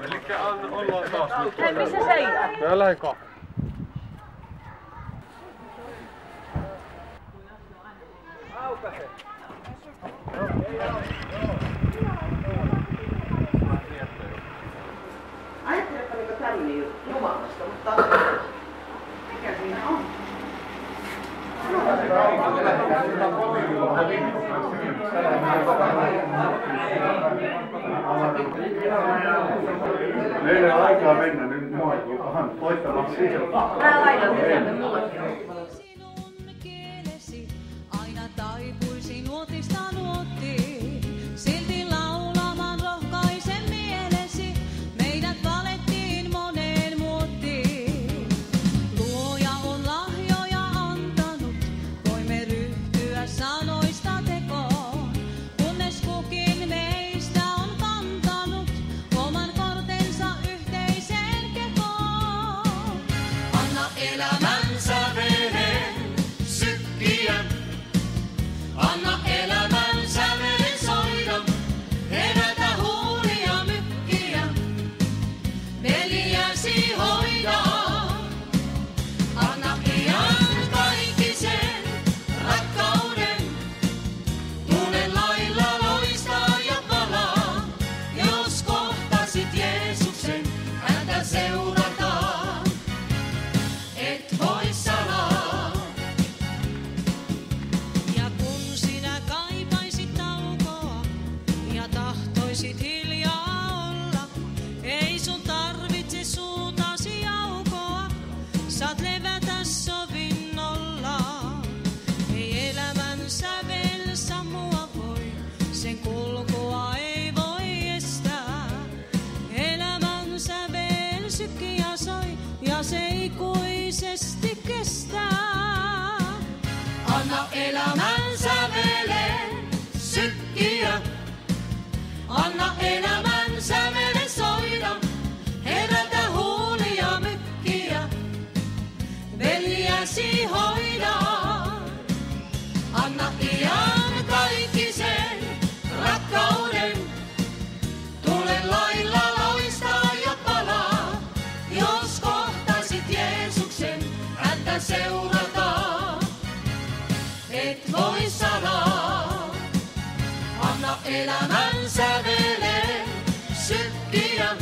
Elikkä ollaan taas nyt. Hei, missä seijää? Mä lähden kahville. Aukaise. Ajatteletko tänne Jumalasta, mutta mikä siinä on? Meillä on aikaa mennä nyt maailmaan voittamaan siihen. Mä laitan tänne mullekin. Sinun kielesi aina taipuisi nuotista nuottiin. Silti laulamaan rohkaisen mielesi. Meidät valettiin moneen muottiin. Luoja on lahjoja antanut. Voimme ryhtyä sanoista tekoon. Kunnes kukin meistä on kantanut oman kortensa yhteiseen kekoon. Anna elämänsä veren sykkiä. Anna elämänsä veren soida. Herätä huulia mykkiä. Veljäsi hoida. Anna iän kaikisen rakkauden. Tunnen lailla loistaa ja palaa. Jos kohtasit Jeesuksen, häntä seurataan. Et voi salaa. Ja kun sinä kaipaisit taukoa ja tahtoisit hiljaa olla, ei sun tarvitse suutasi aukoa, saat levätä sovinnolla. Ei elämän sävel sammua voi, sen kulkua ei voi estää. Elämän sävel sykkiä soi ja se ikuisesti kestää. Anna elämän sävelen sykkiä. Anna elämän sävelen soida. Herätä huulia mykkiä. Veljäsi hoida. Anna iän kaikisen rakkauden. Tulen lailla loistaa ja palaa. Jos kohtasit Jeesuksen, häntä seurataan. Et voi salaa. Anna elämän sävelen sykkiä.